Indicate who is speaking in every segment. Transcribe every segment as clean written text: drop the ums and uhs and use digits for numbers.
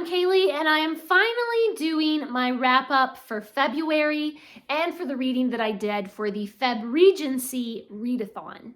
Speaker 1: I'm Kaylee, and I am finally doing my wrap-up for February and for the reading that I did for the Febregency readathon.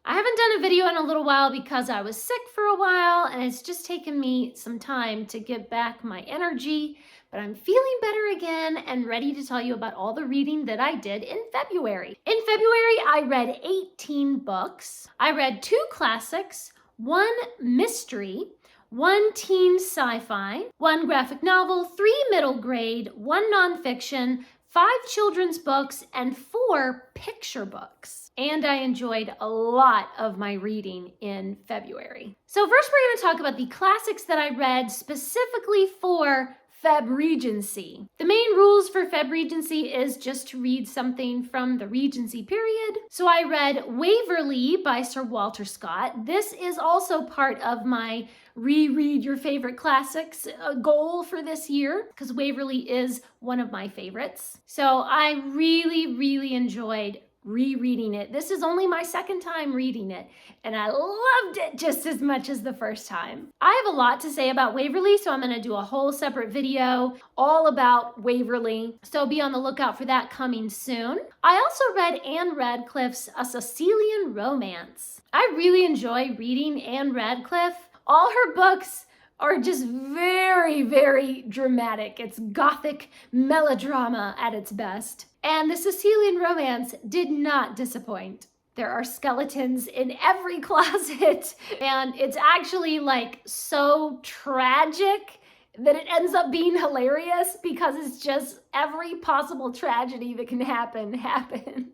Speaker 1: I haven't done a video in a little while because I was sick for a while, and it's just taken me some time to get back my energy, but I'm feeling better again and ready to tell you about all the reading that I did in February. In February, I read 18 books. I read 2 classics, 1 mystery, 1 teen sci-fi, 1 graphic novel, 3 middle grade, 1 nonfiction, 5 children's books, and 4 picture books. And I enjoyed a lot of my reading in February. So first we're going to talk about the classics that I read specifically for Febregency. The main rules for Febregency is just to read something from the Regency period. So I read Waverley by Sir Walter Scott. This is also part of my reread your favorite classics goal for this year, because Waverley is one of my favorites. So I really enjoyed rereading it. This is only my second time reading it, and I loved it just as much as the first time. I have a lot to say about Waverley, so I'm going to do a whole separate video all about Waverley, so be on the lookout for that coming soon. I also read Anne Radcliffe's A Sicilian Romance. I really enjoy reading Anne Radcliffe. All her books are just very dramatic. It's gothic melodrama at its best. And the Sicilian Romance did not disappoint. There are skeletons in every closet, and it's actually like so tragic that it ends up being hilarious because it's just every possible tragedy that can happen happens.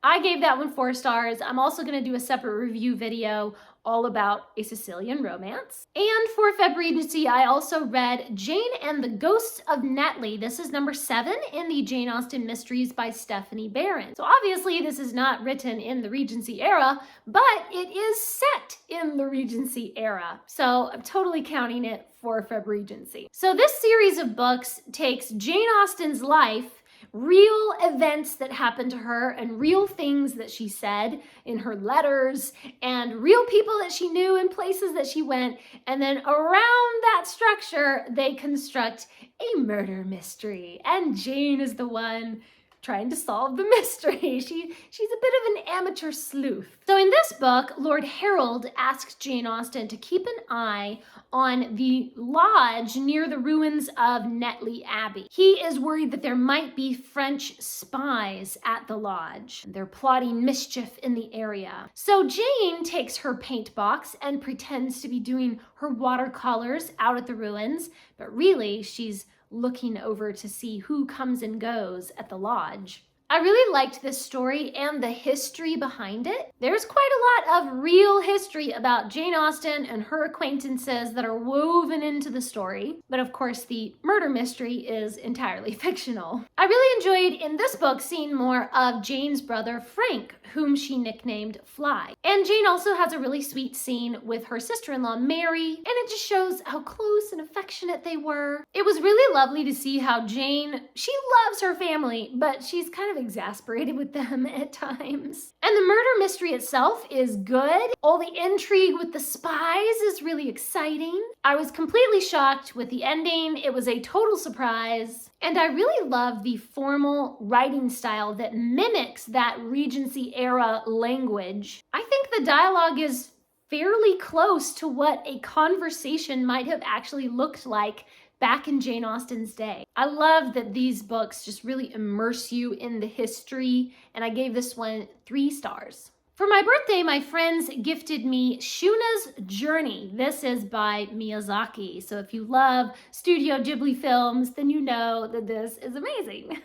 Speaker 1: I gave that one 4 stars. I'm also going to do a separate review video all about A Sicilian Romance. And for Febregency, I also read Jane and the Ghosts of Netley. This is number 7 in the Jane Austen Mysteries by Stephanie Barron. So obviously this is not written in the Regency era, but it is set in the Regency era. So I'm totally counting it for Febregency. So this series of books takes Jane Austen's life, real events that happened to her and real things that she said in her letters and real people that she knew and places that she went, and then around that structure they construct a murder mystery, and Jane is the one trying to solve the mystery. She's a bit of an amateur sleuth. So in this book, Lord Harold asks Jane Austen to keep an eye on the lodge near the ruins of Netley Abbey. He is worried that there might be French spies at the lodge. They're plotting mischief in the area. So Jane takes her paint box and pretends to be doing her watercolors out at the ruins, but really she's looking over to see who comes and goes at the lodge. I really liked this story and the history behind it. There's quite a lot of real history about Jane Austen and her acquaintances that are woven into the story. But of course, the murder mystery is entirely fictional. I really enjoyed in this book seeing more of Jane's brother, Frank, whom she nicknamed Fly. And Jane also has a really sweet scene with her sister-in-law, Mary, and it just shows how close and affectionate they were. It was really lovely to see how Jane, she loves her family, but she's kind of exasperated with them at times. And the murder mystery itself is good. All the intrigue with the spies is really exciting. I was completely shocked with the ending. It was a total surprise. And I really love the formal writing style that mimics that Regency era language. I think the dialogue is fairly close to what a conversation might have actually looked like back in Jane Austen's day. I love that these books just really immerse you in the history, and I gave this one 3 stars. For my birthday, my friends gifted me Shuna's Journey. This is by Miyazaki. So if you love Studio Ghibli films, then you know that this is amazing.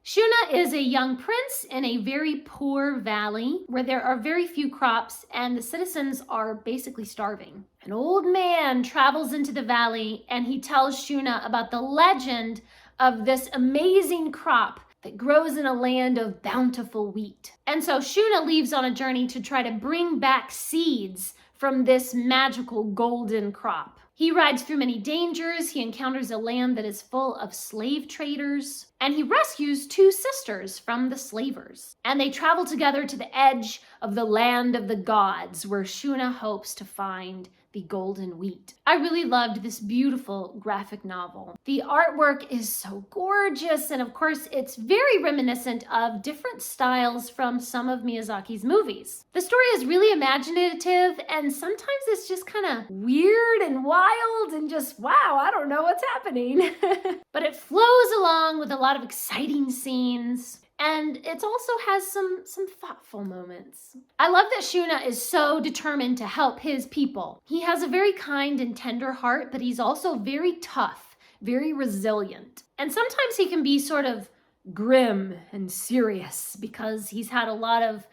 Speaker 1: Shuna is a young prince in a very poor valley where there are very few crops and the citizens are basically starving. An old man travels into the valley and he tells Shuna about the legend of this amazing crop that grows in a land of bountiful wheat. And so Shuna leaves on a journey to try to bring back seeds from this magical golden crop. He rides through many dangers, he encounters a land that is full of slave traders, and he rescues 2 sisters from the slavers. And they travel together to the edge of the land of the gods, where Shuna hopes to find the golden wheat. I really loved this beautiful graphic novel. The artwork is so gorgeous, and of course it's very reminiscent of different styles from some of Miyazaki's movies. The story is really imaginative, and sometimes it's just kind of weird and wild and just, wow, I don't know what's happening. But it flows along with a lot of exciting scenes. And it also has some thoughtful moments. I love that Shuna is so determined to help his people. He has a very kind and tender heart, but he's also very tough, very resilient. And sometimes he can be sort of grim and serious because he's had a lot of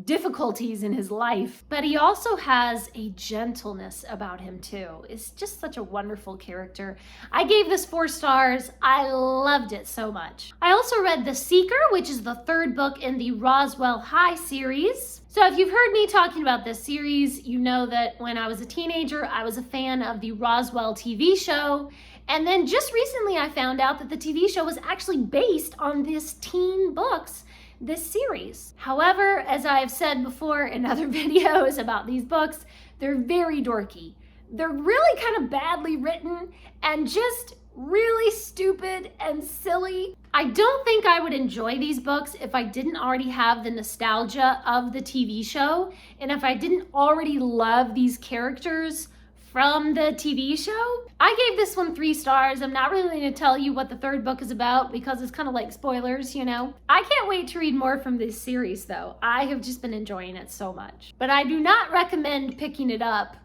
Speaker 1: difficulties in his life, but he also has a gentleness about him too. It's just such a wonderful character. I gave this 4 stars. I loved it so much. I also read The Seeker, which is the 3rd book in the Roswell High series. So if you've heard me talking about this series, you know that when I was a teenager, I was a fan of the Roswell TV show. And then just recently I found out that the TV show was actually based on this teen books, this series. However, as I have said before in other videos about these books, they're very dorky. They're really kind of badly written and just really stupid and silly. I don't think I would enjoy these books if I didn't already have the nostalgia of the TV show, and if I didn't already love these characters from the TV show. I gave this one 3 stars. I'm not really going to tell you what the 3rd book is about because it's kind of like spoilers, you know. I can't wait to read more from this series though. I have just been enjoying it so much. But I do not recommend picking it up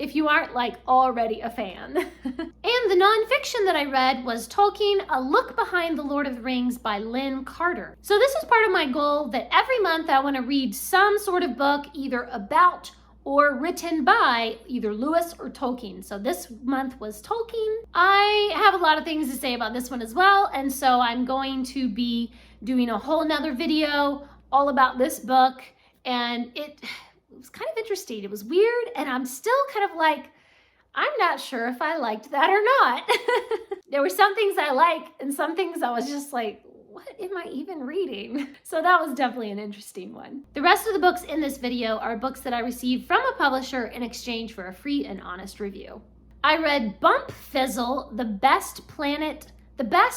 Speaker 1: if you aren't like already a fan. And the nonfiction that I read was Tolkien, A Look Behind the Lord of the Rings by Lynn Carter. So this is part of my goal that every month I want to read some sort of book either about or written by either Lewis or Tolkien. So this month was Tolkien. I have a lot of things to say about this one as well, and so I'm going to be doing a whole nother video all about this book, and it was kind of interesting. It was weird, and I'm still kind of like, I'm not sure if I liked that or not. There were some things I liked, and some things I was just like, what am I even reading? So that was definitely an interesting one. The rest of the books in this video are books that I received from a publisher in exchange for a free and honest review. I read Bumpfizzle, the best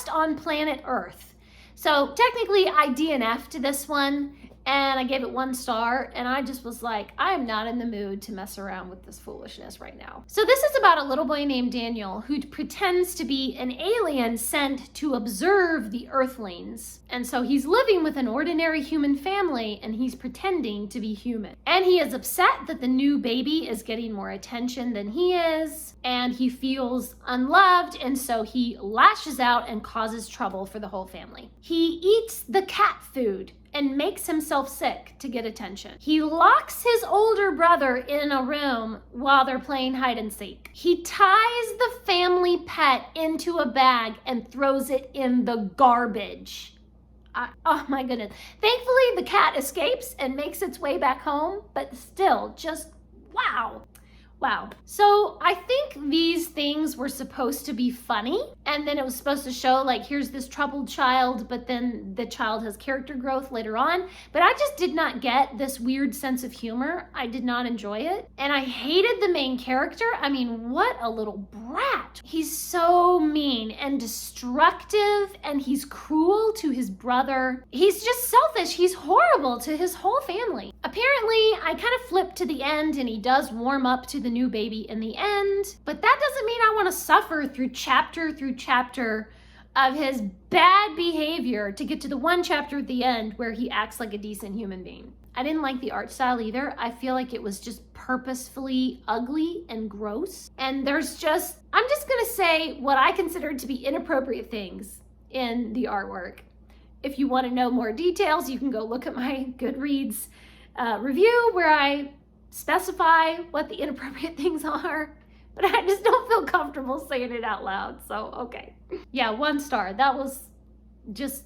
Speaker 1: on planet Earth. So technically I DNF'd this one and I gave it 1 star, and I just was like, I am not in the mood to mess around with this foolishness right now. So this is about a little boy named Daniel who pretends to be an alien sent to observe the Earthlings. And so he's living with an ordinary human family and he's pretending to be human. And he is upset that the new baby is getting more attention than he is, and he feels unloved, and so he lashes out and causes trouble for the whole family. He eats the cat food and makes himself sick to get attention. He locks his older brother in a room while they're playing hide and seek. He ties the family pet into a bag and throws it in the garbage. Oh my goodness. Thankfully, the cat escapes and makes its way back home, but still, just wow. Wow. So I think these things were supposed to be funny, and then it was supposed to show like, here's this troubled child, but then the child has character growth later on. But I just did not get this weird sense of humor. I did not enjoy it. And I hated the main character. I mean, what a little brat. He's so mean and destructive, and he's cruel to his brother. He's just selfish. He's horrible to his whole family. Apparently, I kind of flipped to the end, and he does warm up to the new baby in the end, but that doesn't mean I want to suffer through chapter of his bad behavior to get to the one chapter at the end where he acts like a decent human being. I didn't like the art style either. I feel like it was just purposefully ugly and gross. And I'm just gonna say what I consider to be inappropriate things in the artwork. If you want to know more details, you can go look at my Goodreads review where I specify what the inappropriate things are, but I just don't feel comfortable saying it out loud, so okay. Yeah, 1 star. That was just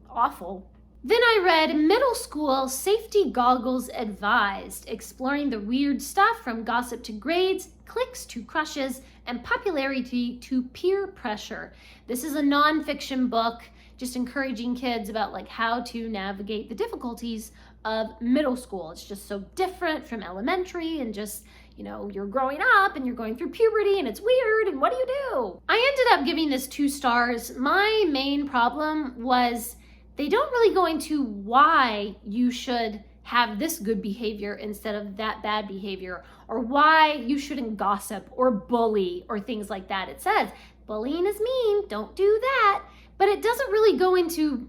Speaker 1: awful. Then I read Middle School Safety Goggles Advised, exploring the weird stuff from gossip to grades, cliques to crushes, and popularity to peer pressure. This is a nonfiction book just encouraging kids about like how to navigate the difficulties of middle school. It's just so different from elementary and just, you know, you're growing up and you're going through puberty and it's weird and what do you do? I ended up giving this 2 stars. My main problem was they don't really go into why you should have this good behavior instead of that bad behavior, or why you shouldn't gossip or bully or things like that. It says bullying is mean, don't do that, but it doesn't really go into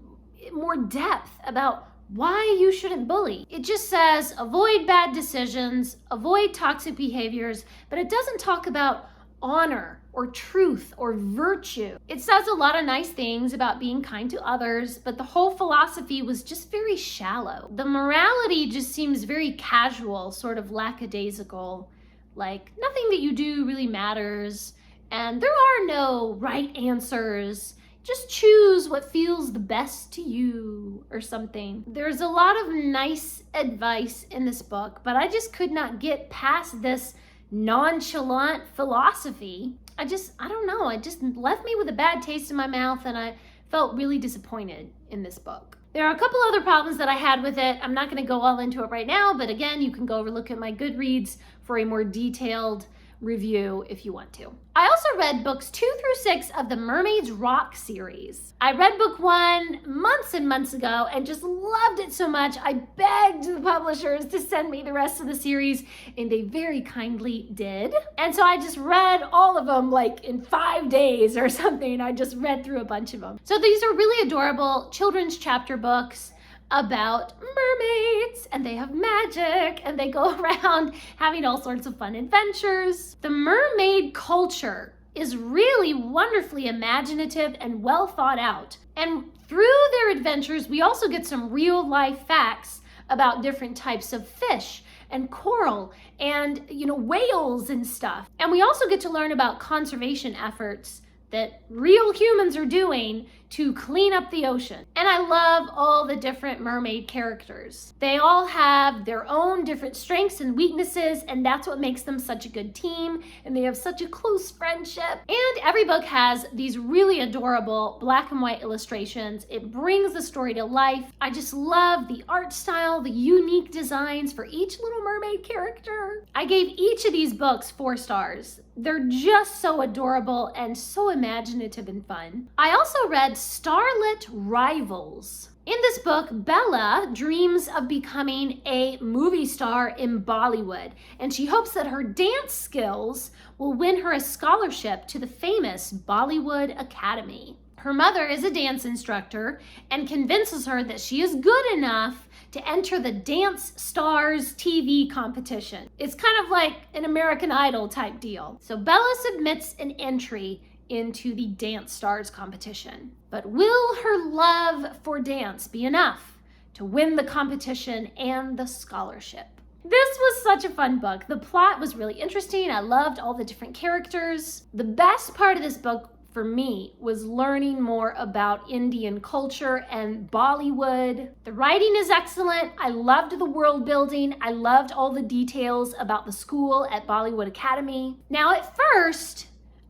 Speaker 1: more depth about why you shouldn't bully. It just says avoid bad decisions, avoid toxic behaviors, but it doesn't talk about honor or truth or virtue. It says a lot of nice things about being kind to others, but the whole philosophy was just very shallow. The morality just seems very casual, sort of lackadaisical, like nothing that you do really matters, and there are no right answers. Just choose what feels the best to you or something. There's a lot of nice advice in this book, but I just could not get past this nonchalant philosophy. I don't know, it just left me with a bad taste in my mouth and I felt really disappointed in this book. There are a couple other problems that I had with it. I'm not going to go all into it right now, but again, you can go look at my Goodreads for a more detailed review if you want to. I also read books 2 through 6 of the Mermaids Rock series. I read book 1 months and months ago and just loved it so much. I begged the publishers to send me the rest of the series and they very kindly did. And so I just read all of them like in 5 days or something. I just read through a bunch of them. So these are really adorable children's chapter books about mermaids, and they have magic, and they go around having all sorts of fun adventures. The mermaid culture is really wonderfully imaginative and well thought out. And through their adventures, we also get some real life facts about different types of fish and coral and, you know, whales and stuff. And we also get to learn about conservation efforts that real humans are doing to clean up the ocean. And I love all the different mermaid characters. They all have their own different strengths and weaknesses, and that's what makes them such a good team, and they have such a close friendship. And every book has these really adorable black and white illustrations. It brings the story to life. I just love the art style, the unique designs for each little mermaid character. I gave each of these books 4 stars. They're just so adorable and so imaginative and fun. I also read Starlet Rivals. In this book, Bella dreams of becoming a movie star in Bollywood, and she hopes that her dance skills will win her a scholarship to the famous Bollywood Academy. Her mother is a dance instructor and convinces her that she is good enough to enter the Dance Stars TV competition. It's kind of like an American Idol type deal. So Bella submits an entry into the Dance Stars competition. But will her love for dance be enough to win the competition and the scholarship? This was such a fun book. The plot was really interesting. I loved all the different characters. The best part of this book for me was learning more about Indian culture and Bollywood. The writing is excellent. I loved the world building. I loved all the details about the school at Bollywood Academy. Now at first,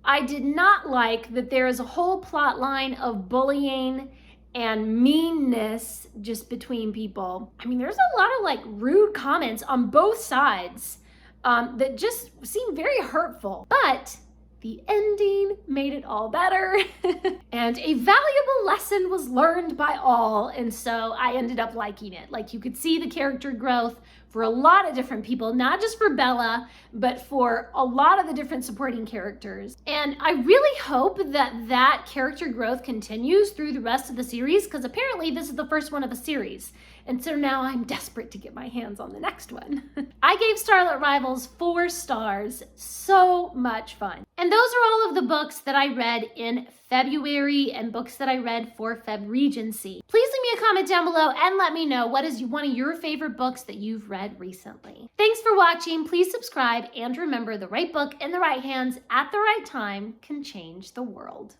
Speaker 1: I did not like that there is a whole plot line of bullying and meanness just between people. I mean, there's a lot of like rude comments on both sides that just seem very hurtful, but the ending made it all better. And a valuable lesson was learned by all, and so I ended up liking it. Like, you could see the character growth for a lot of different people, not just for Bella, but for a lot of the different supporting characters. And I really hope that that character growth continues through the rest of the series, because apparently this is the first one of a series. And so now I'm desperate to get my hands on the next one. I gave Starlet Rivals 4 stars. So much fun. And those are all of the books that I read in February and books that I read for Febregency. Please leave me a comment down below and let me know what is one of your favorite books that you've read recently. Thanks for watching. Please subscribe and remember, the right book in the right hands at the right time can change the world.